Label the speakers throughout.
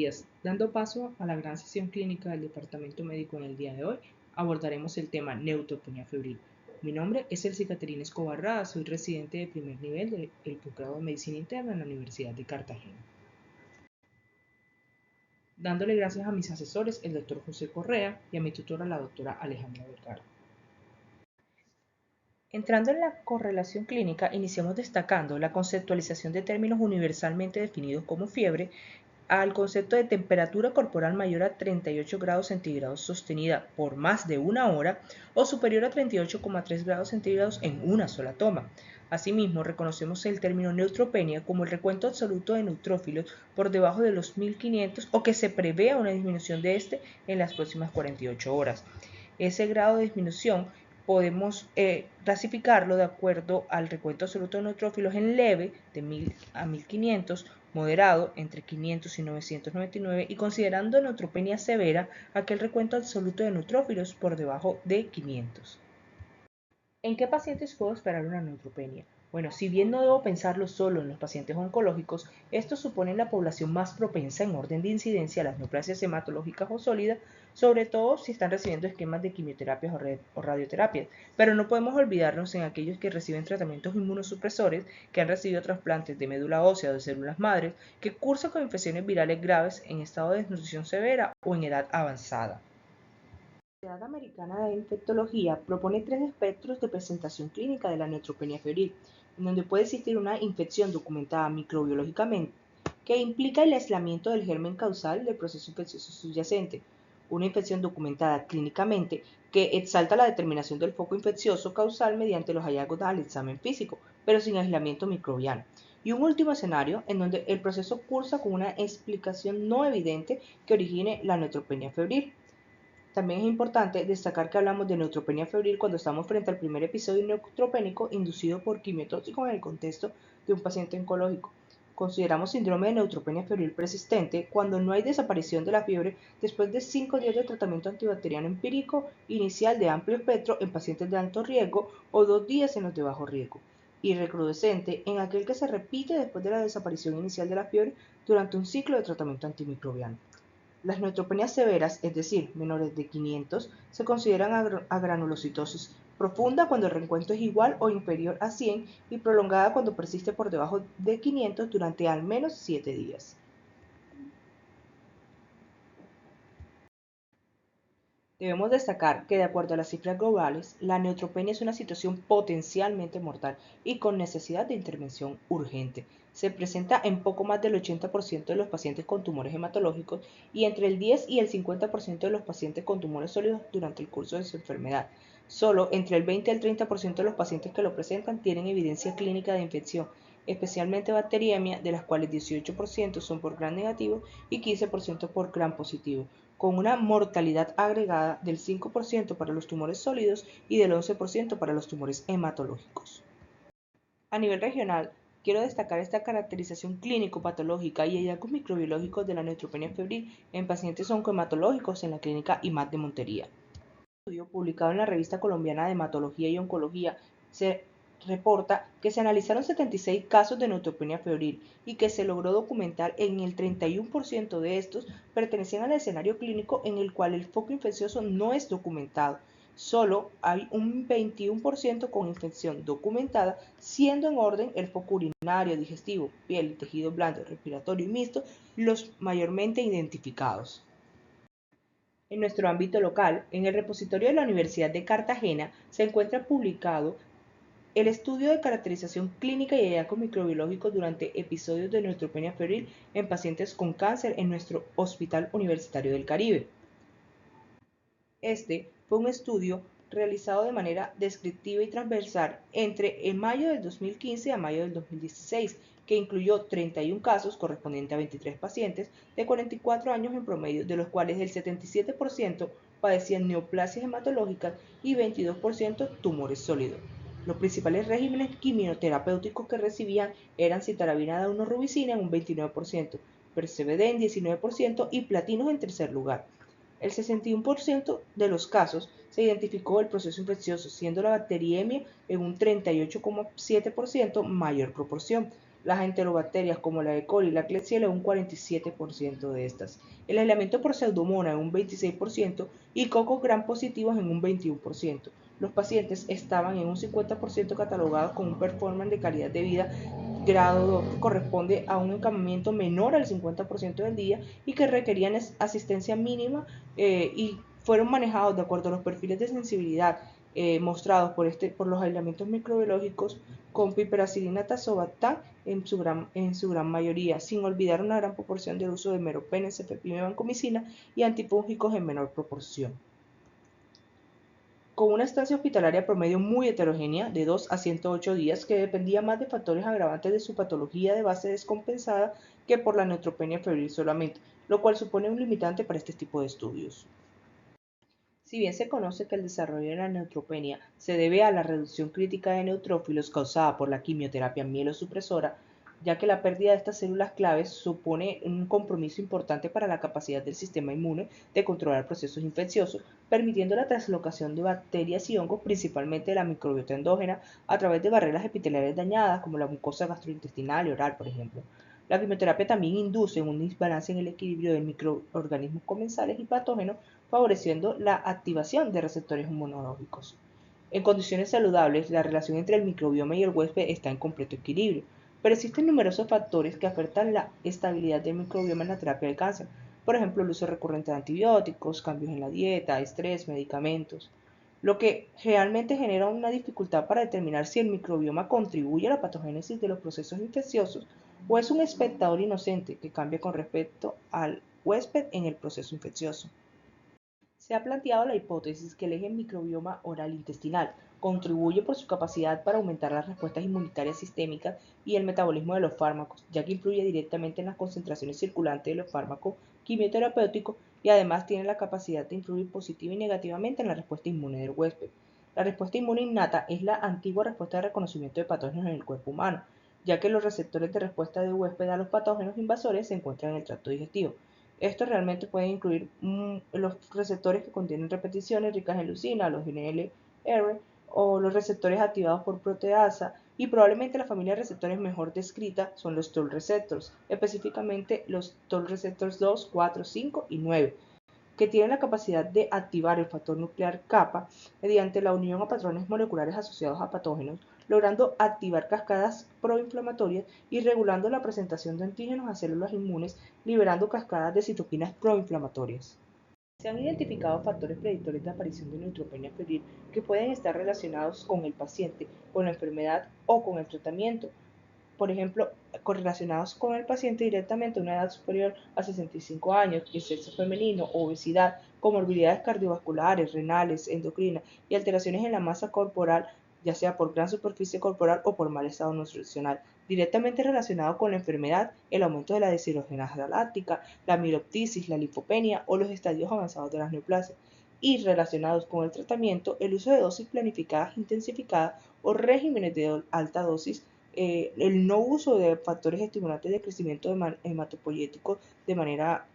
Speaker 1: días. Dando paso a la gran sesión clínica del Departamento Médico en el día de hoy, abordaremos el tema neutropenia febril. Mi nombre es Elsie Caterina Escobar Rada, soy residente de primer nivel del posgrado de Medicina Interna en la Universidad de Cartagena. Dándole gracias a mis asesores, el doctor José Correa, y a mi tutora, la doctora Alejandra Vergara. Entrando en la correlación clínica, iniciamos destacando la conceptualización de términos universalmente definidos como fiebre, al concepto de temperatura corporal mayor a 38 grados centígrados sostenida por más de una hora o superior a 38,3 grados centígrados en una sola toma. Asimismo, reconocemos el término neutropenia como el recuento absoluto de neutrófilos por debajo de los 1500 o que se prevea una disminución de este en las próximas 48 horas. Ese grado de disminución podemos clasificarlo de acuerdo al recuento absoluto de neutrófilos en leve, de 1000 a 1500, moderado, entre 500 y 999, y considerando neutropenia severa, aquel recuento absoluto de neutrófilos por debajo de 500. ¿En qué pacientes puedo esperar una neutropenia? Bueno, si bien no debo pensarlo solo en los pacientes oncológicos, estos suponen la población más propensa en orden de incidencia a las neoplasias hematológicas o sólidas, sobre todo si están recibiendo esquemas de quimioterapias o radioterapias, pero no podemos olvidarnos en aquellos que reciben tratamientos inmunosupresores, que han recibido trasplantes de médula ósea o de células madres, que cursan con infecciones virales graves en estado de desnutrición severa o en edad avanzada. La Sociedad Americana de Infectología propone 3 espectros de presentación clínica de la neutropenia febril, en donde puede existir una infección documentada microbiológicamente, que implica el aislamiento del germen causal del proceso infeccioso subyacente, una infección documentada clínicamente que exalta la determinación del foco infeccioso causal mediante los hallazgos al examen físico, pero sin aislamiento microbiano, y un último escenario en donde el proceso cursa con una explicación no evidente que origine la neutropenia febril. También es importante destacar que hablamos de neutropenia febril cuando estamos frente al primer episodio neutropénico inducido por quimiotóxico en el contexto de un paciente oncológico. Consideramos síndrome de neutropenia febril persistente cuando no hay desaparición de la fiebre después de 5 días de tratamiento antibacteriano empírico inicial de amplio espectro en pacientes de alto riesgo o 2 días en los de bajo riesgo, y recrudescente en aquel que se repite después de la desaparición inicial de la fiebre durante un ciclo de tratamiento antimicrobiano. Las neutropenias severas, es decir, menores de 500, se consideran agranulocitosis profunda cuando el recuento es igual o inferior a 100 y prolongada cuando persiste por debajo de 500 durante al menos 7 días. Debemos destacar que, de acuerdo a las cifras globales, la neutropenia es una situación potencialmente mortal y con necesidad de intervención urgente. Se presenta en poco más del 80% de los pacientes con tumores hematológicos y entre el 10 y el 50% de los pacientes con tumores sólidos durante el curso de su enfermedad. Solo entre el 20 y el 30% de los pacientes que lo presentan tienen evidencia clínica de infección, especialmente bacteriemia, de las cuales 18% son por gram negativo y 15% por gram positivo, con una mortalidad agregada del 5% para los tumores sólidos y del 11% para los tumores hematológicos. A nivel regional, quiero destacar esta caracterización clínico-patológica y hallazgos microbiológicos de la neutropenia febril en pacientes oncohematológicos en la clínica IMAT de Montería. Un estudio publicado en la Revista Colombiana de Hematología y Oncología se reporta que se analizaron 76 casos de neutropenia febril y que se logró documentar en el 31% de estos pertenecían al escenario clínico en el cual el foco infeccioso no es documentado. Solo hay un 21% con infección documentada, siendo en orden el foco urinario, digestivo, piel, tejido blando, respiratorio y mixto los mayormente identificados. En nuestro ámbito local, en el repositorio de la Universidad de Cartagena, se encuentra publicado el estudio de caracterización clínica y hallazgos microbiológicos durante episodios de neutropenia febril en pacientes con cáncer en nuestro Hospital Universitario del Caribe. Este fue un estudio realizado de manera descriptiva y transversal entre mayo del 2015 a mayo del 2016, que incluyó 31 casos correspondientes a 23 pacientes de 44 años en promedio, de los cuales el 77% padecían neoplasias hematológicas y 22% tumores sólidos. Los principales regímenes quimioterapéuticos que recibían eran citarabina daunorubicina en un 29%, persevd en 19% y platinos en tercer lugar. El 61% de los casos se identificó el proceso infeccioso, siendo la bacteriemia en un 38,7% mayor proporción. Las enterobacterias como la E. coli y la Klebsiella un 47% de estas. El aislamiento por Pseudomonas en un 26% y cocos gram positivos en un 21%. Los pacientes estaban en un 50% catalogados con un performance de calidad de vida grado 2, que corresponde a un encamamiento menor al 50% del día y que requerían asistencia mínima y fueron manejados de acuerdo a los perfiles de sensibilidad mostrados por los aislamientos microbiológicos con piperacilina tazobactam en su gran mayoría, sin olvidar una gran proporción del uso de meropenem, cefepime, vancomicina y antifúngicos en menor proporción. Con una estancia hospitalaria promedio muy heterogénea, de 2 a 108 días, que dependía más de factores agravantes de su patología de base descompensada que por la neutropenia febril solamente, lo cual supone un limitante para este tipo de estudios. Si bien se conoce que el desarrollo de la neutropenia se debe a la reducción crítica de neutrófilos causada por la quimioterapia mielosupresora, ya que la pérdida de estas células claves supone un compromiso importante para la capacidad del sistema inmune de controlar procesos infecciosos, permitiendo la translocación de bacterias y hongos, principalmente de la microbiota endógena, a través de barreras epiteliales dañadas, como la mucosa gastrointestinal y oral, por ejemplo. La quimioterapia también induce un desbalance en el equilibrio de microorganismos comensales y patógenos, favoreciendo la activación de receptores inmunológicos. En condiciones saludables, la relación entre el microbioma y el huésped está en completo equilibrio, pero existen numerosos factores que afectan la estabilidad del microbioma en la terapia del cáncer, por ejemplo, el uso recurrente de antibióticos, cambios en la dieta, estrés, medicamentos, lo que realmente genera una dificultad para determinar si el microbioma contribuye a la patogénesis de los procesos infecciosos o es un espectador inocente que cambia con respecto al huésped en el proceso infeccioso. Se ha planteado la hipótesis que el eje microbioma oral-intestinal contribuye por su capacidad para aumentar las respuestas inmunitarias sistémicas y el metabolismo de los fármacos, ya que influye directamente en las concentraciones circulantes de los fármacos quimioterapéuticos y además tiene la capacidad de influir positiva y negativamente en la respuesta inmune del huésped. La respuesta inmune innata es la antigua respuesta de reconocimiento de patógenos en el cuerpo humano, ya que los receptores de respuesta del huésped a los patógenos invasores se encuentran en el tracto digestivo. Estos realmente pueden incluir los receptores que contienen repeticiones ricas en leucina, los NLR, o los receptores activados por proteasa, y probablemente la familia de receptores mejor descrita son los Toll receptors, específicamente los Toll receptors 2, 4, 5 y 9, que tienen la capacidad de activar el factor nuclear kappa mediante la unión a patrones moleculares asociados a patógenos, logrando activar cascadas proinflamatorias y regulando la presentación de antígenos a células inmunes, liberando cascadas de citoquinas proinflamatorias. Se han identificado factores predictores de aparición de neutropenia febril que pueden estar relacionados con el paciente, con la enfermedad o con el tratamiento, por ejemplo, correlacionados con el paciente directamente a una edad superior a 65 años, el sexo femenino, obesidad, comorbilidades cardiovasculares, renales, endocrinas y alteraciones en la masa corporal, ya sea por gran superficie corporal o por mal estado nutricional, directamente relacionado con la enfermedad, el aumento de la deshidrogenasa láctica, la amiloidosis, la linfopenia o los estadios avanzados de las neoplasias, y relacionados con el tratamiento, el uso de dosis planificadas intensificadas o regímenes de alta dosis, el no uso de factores estimulantes de crecimiento hematopoyético de manera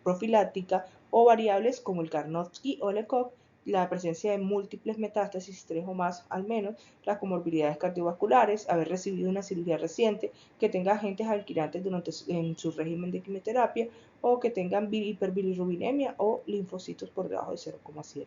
Speaker 1: profiláctica o variables como el Karnofsky o el ECOG, la presencia de múltiples metástasis, 3 o más al menos, las comorbilidades cardiovasculares, haber recibido una cirugía reciente, que tenga agentes alquilantes en su régimen de quimioterapia o que tengan hiperbilirrubinemia o linfocitos por debajo de 0,7.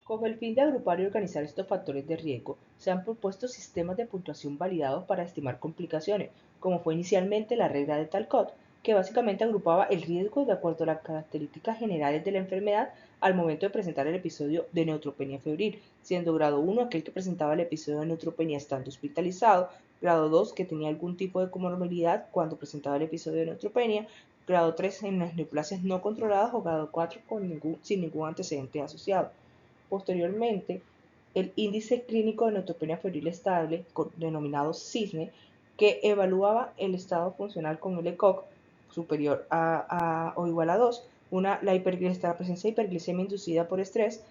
Speaker 1: Con el fin de agrupar y organizar estos factores de riesgo, se han propuesto sistemas de puntuación validados para estimar complicaciones, como fue inicialmente la regla de Talcott, que básicamente agrupaba el riesgo de acuerdo a las características generales de la enfermedad al momento de presentar el episodio de neutropenia febril, siendo grado 1 aquel que presentaba el episodio de neutropenia estando hospitalizado, grado 2 que tenía algún tipo de comorbilidad cuando presentaba el episodio de neutropenia, grado 3 en las neoplasias no controladas o grado 4 sin ningún antecedente asociado. Posteriormente, el índice clínico de neutropenia febril estable, denominado CISNE, que evaluaba el estado funcional con el ECOG superior o igual a 2, la presencia de hiperglicemia inducida por estrés,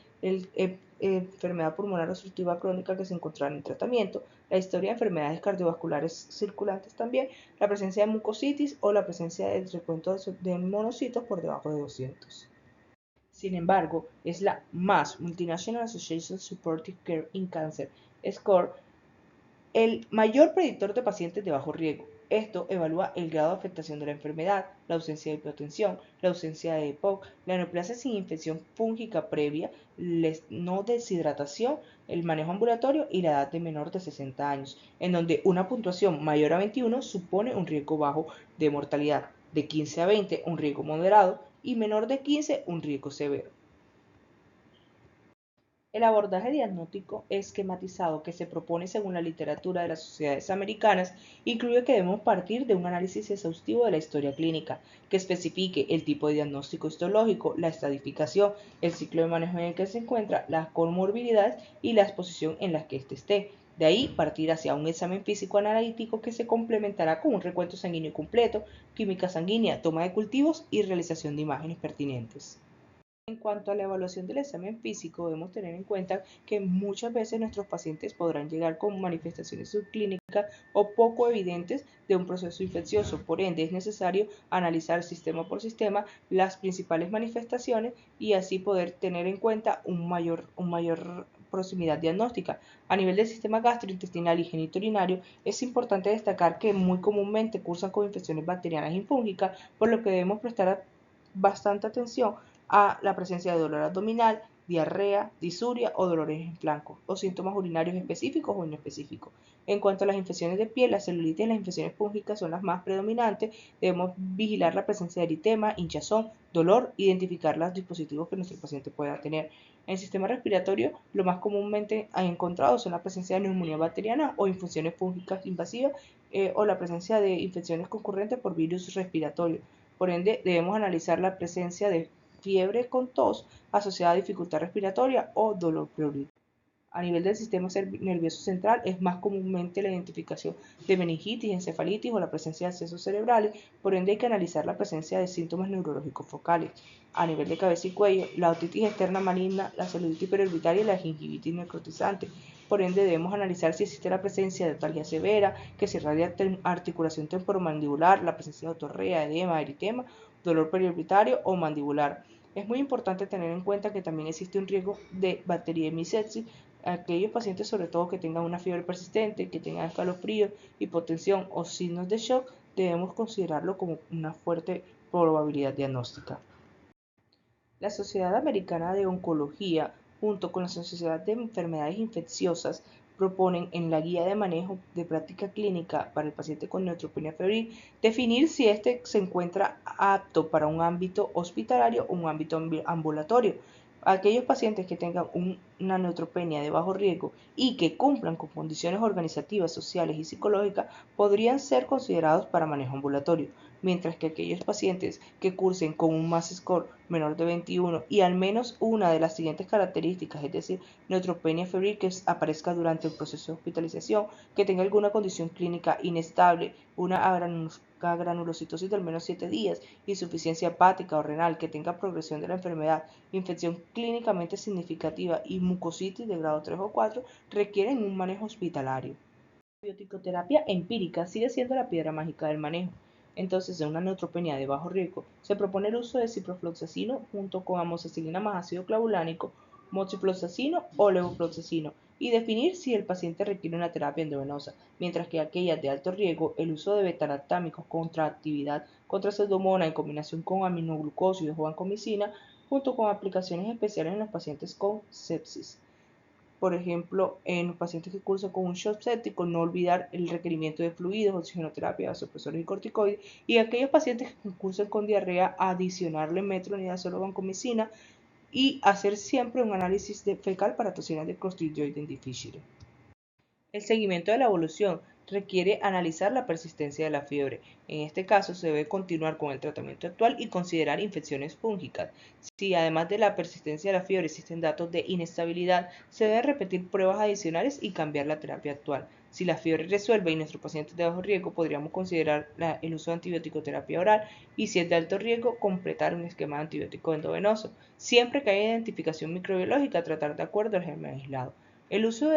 Speaker 1: enfermedad pulmonar obstructiva crónica que se encontraba en el tratamiento, la historia de enfermedades cardiovasculares circulantes también, la presencia de mucositis o la presencia de recuento de monocitos por debajo de 200. Sin embargo, es la MAS, Multinational Association Supportive Care in Cancer Score, El mayor predictor de pacientes de bajo riesgo. Esto evalúa el grado de afectación de la enfermedad, la ausencia de hipotensión, la ausencia de EPOC, la neoplasia sin infección fúngica previa, no deshidratación, el manejo ambulatorio y la edad de menor de 60 años, en donde una puntuación mayor a 21 supone un riesgo bajo de mortalidad, de 15 a 20 un riesgo moderado y menor de 15 un riesgo severo. El abordaje diagnóstico esquematizado que se propone según la literatura de las sociedades americanas incluye que debemos partir de un análisis exhaustivo de la historia clínica, que especifique el tipo de diagnóstico histológico, la estratificación, el ciclo de manejo en el que se encuentra, las comorbilidades y la exposición en la que éste esté. De ahí partir hacia un examen físico analítico que se complementará con un recuento sanguíneo completo, química sanguínea, toma de cultivos y realización de imágenes pertinentes. En cuanto a la evaluación del examen físico, debemos tener en cuenta que muchas veces nuestros pacientes podrán llegar con manifestaciones subclínicas o poco evidentes de un proceso infeccioso. Por ende, es necesario analizar sistema por sistema las principales manifestaciones y así poder tener en cuenta un mayor proximidad diagnóstica. A nivel del sistema gastrointestinal y genitourinario, es importante destacar que muy comúnmente cursan con infecciones bacterianas y fúngicas, por lo que debemos prestar bastante atención a la presencia de dolor abdominal, diarrea, disuria o dolores en flancos, o síntomas urinarios específicos o inespecíficos. En cuanto a las infecciones de piel, la celulitis y las infecciones fúngicas son las más predominantes. Debemos vigilar la presencia de eritema, hinchazón, dolor, identificar los dispositivos que nuestro paciente pueda tener. En el sistema respiratorio, lo más comúnmente encontrado son la presencia de neumonía bacteriana o infecciones fúngicas invasivas o la presencia de infecciones concurrentes por virus respiratorios. Por ende, debemos analizar la presencia de fiebre con tos asociada a dificultad respiratoria o dolor pleuritis. A nivel del sistema nervioso central es más comúnmente la identificación de meningitis, encefalitis o la presencia de accesos cerebrales, por ende hay que analizar la presencia de síntomas neurológicos focales. A nivel de cabeza y cuello, la otitis externa maligna, la celulitis periorbitaria y la gingivitis necrotizante. Por ende debemos analizar si existe la presencia de atalgia severa, que se irradia articulación temporomandibular, la presencia de otorrea, edema, eritema, dolor periorbitario o mandibular. Es muy importante tener en cuenta que también existe un riesgo de bacteriemia y sepsis. Aquellos pacientes sobre todo que tengan una fiebre persistente, que tengan escalofríos, hipotensión o signos de shock, debemos considerarlo como una fuerte probabilidad diagnóstica. La Sociedad Americana de Oncología, junto con la Sociedad de Enfermedades Infecciosas, proponen en la guía de manejo de práctica clínica para el paciente con neutropenia febril definir si éste se encuentra apto para un ámbito hospitalario o un ámbito ambulatorio. Aquellos pacientes que tengan una neutropenia de bajo riesgo y que cumplan con condiciones organizativas, sociales y psicológicas podrían ser considerados para manejo ambulatorio, mientras que aquellos pacientes que cursen con un MAS score menor de 21 y al menos una de las siguientes características, es decir, neutropenia febril que aparezca durante el proceso de hospitalización, que tenga alguna condición clínica inestable, una granulocitosis de al menos 7 días, insuficiencia hepática o renal, que tenga progresión de la enfermedad, infección clínicamente significativa y mucositis de grado 3 o 4, requieren un manejo hospitalario. La bioticoterapia empírica sigue siendo la piedra mágica del manejo. Entonces, en una neutropenia de bajo riesgo, se propone el uso de ciprofloxacino junto con amoxicilina más ácido clavulánico, moxifloxacino o levofloxacino y definir si el paciente requiere una terapia endovenosa, mientras que aquellas de alto riesgo, el uso de betalactámicos contra actividad contra pseudomonas en combinación con aminoglucósidos o vancomicina, junto con aplicaciones especiales en los pacientes con sepsis. Por ejemplo, en los pacientes que cursan con un shock séptico, no olvidar el requerimiento de fluidos, oxigenoterapia, vasopresores y corticoides. Y aquellos pacientes que cursan con diarrea, adicionarle metronidazol o vancomicina y hacer siempre un análisis fecal para toxinas de Clostridium difficile. El seguimiento de la evolución requiere analizar la persistencia de la fiebre. En este caso, se debe continuar con el tratamiento actual y considerar infecciones fúngicas. Si además de la persistencia de la fiebre existen datos de inestabilidad, se deben repetir pruebas adicionales y cambiar la terapia actual. Si la fiebre resuelve y nuestro paciente es de bajo riesgo, podríamos considerar el uso de antibiótico terapia oral y si es de alto riesgo, completar un esquema de antibiótico endovenoso. Siempre que haya identificación microbiológica, tratar de acuerdo al germen aislado. El uso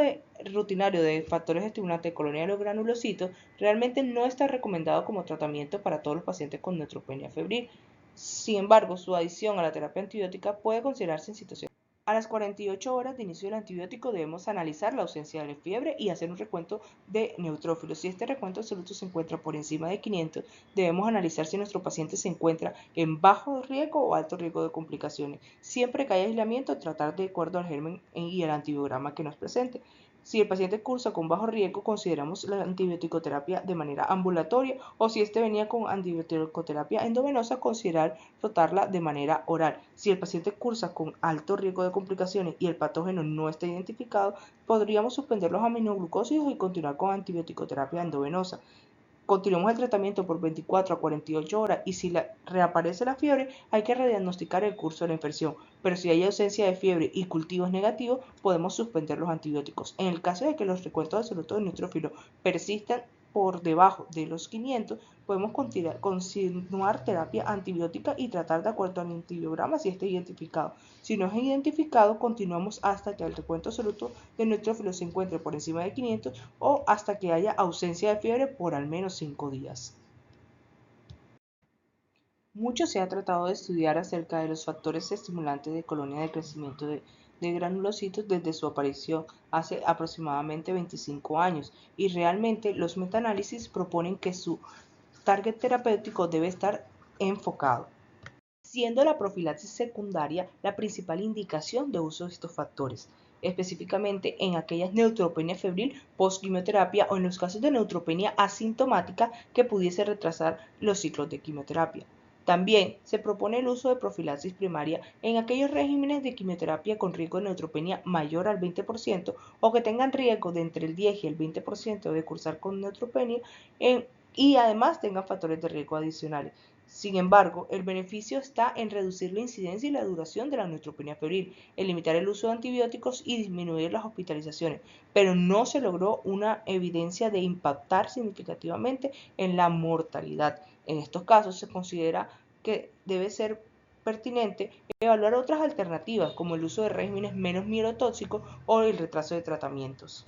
Speaker 1: rutinario de factores estimulantes de colonia de los granulocitos realmente no está recomendado como tratamiento para todos los pacientes con neutropenia febril. Sin embargo, su adición a la terapia antibiótica puede considerarse en situaciones A las 48 horas de inicio del antibiótico debemos analizar la ausencia de fiebre y hacer un recuento de neutrófilos. Si este recuento absoluto se encuentra por encima de 500, debemos analizar si nuestro paciente se encuentra en bajo riesgo o alto riesgo de complicaciones. Siempre que haya aislamiento, tratar de acuerdo al germen y el antibiograma que nos presente. Si el paciente cursa con bajo riesgo, consideramos la antibioticoterapia de manera ambulatoria, o si este venía con antibioticoterapia endovenosa, considerar rotarla de manera oral. Si el paciente cursa con alto riesgo de complicaciones y el patógeno no está identificado, podríamos suspender los aminoglucósidos y continuar con antibioticoterapia endovenosa. Continuemos el tratamiento por 24 a 48 horas y si reaparece la fiebre, hay que rediagnosticar el curso de la infección. Pero si hay ausencia de fiebre y cultivos negativos, podemos suspender los antibióticos. En el caso de que los recuentos absolutos de neutrófilos persistan por debajo de los 500, podemos continuar terapia antibiótica y tratar de acuerdo al antibiograma si está identificado. Si no es identificado, continuamos hasta que el recuento absoluto de neutrófilos se encuentre por encima de 500 o hasta que haya ausencia de fiebre por al menos 5 días. Mucho se ha tratado de estudiar acerca de los factores estimulantes de colonia de crecimiento de granulocitos desde su aparición hace aproximadamente 25 años y realmente los metaanálisis proponen que su target terapéutico debe estar enfocado, siendo la profilaxis secundaria la principal indicación de uso de estos factores, específicamente en aquellas neutropenia febril post-quimioterapia o en los casos de neutropenia asintomática que pudiese retrasar los ciclos de quimioterapia. También se propone el uso de profilaxis primaria en aquellos regímenes de quimioterapia con riesgo de neutropenia mayor al 20% o que tengan riesgo de entre el 10 y el 20% de cursar con neutropenia y además tengan factores de riesgo adicionales. Sin embargo, el beneficio está en reducir la incidencia y la duración de la neutropenia febril, en limitar el uso de antibióticos y disminuir las hospitalizaciones, pero no se logró una evidencia de impactar significativamente en la mortalidad. En estos casos se considera que debe ser pertinente evaluar otras alternativas como el uso de regímenes menos mielotóxicos o el retraso de tratamientos.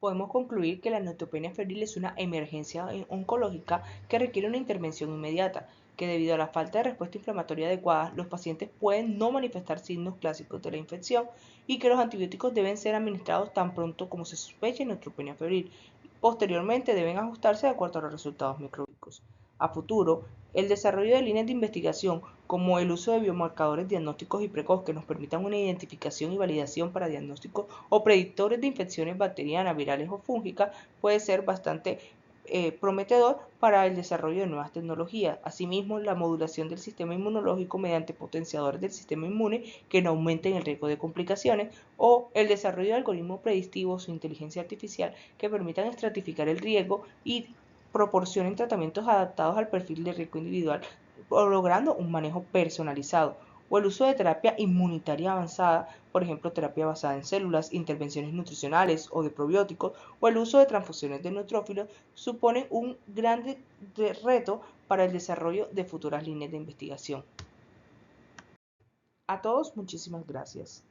Speaker 1: Podemos concluir que la neutropenia febril es una emergencia oncológica que requiere una intervención inmediata, que debido a la falta de respuesta inflamatoria adecuada, los pacientes pueden no manifestar signos clásicos de la infección y que los antibióticos deben ser administrados tan pronto como se sospeche neutropenia febril. Posteriormente deben ajustarse de acuerdo a los resultados microbiológicos. A futuro, el desarrollo de líneas de investigación, como el uso de biomarcadores diagnósticos y precoz que nos permitan una identificación y validación para diagnósticos o predictores de infecciones bacterianas, virales o fúngicas, puede ser bastante prometedor para el desarrollo de nuevas tecnologías. Asimismo, la modulación del sistema inmunológico mediante potenciadores del sistema inmune que no aumenten el riesgo de complicaciones o el desarrollo de algoritmos predictivos o inteligencia artificial que permitan estratificar el riesgo y proporcionen tratamientos adaptados al perfil de riesgo individual, logrando un manejo personalizado, o el uso de terapia inmunitaria avanzada, por ejemplo, terapia basada en células, intervenciones nutricionales o de probióticos, o el uso de transfusiones de neutrófilos, suponen un gran reto para el desarrollo de futuras líneas de investigación. A todos, muchísimas gracias.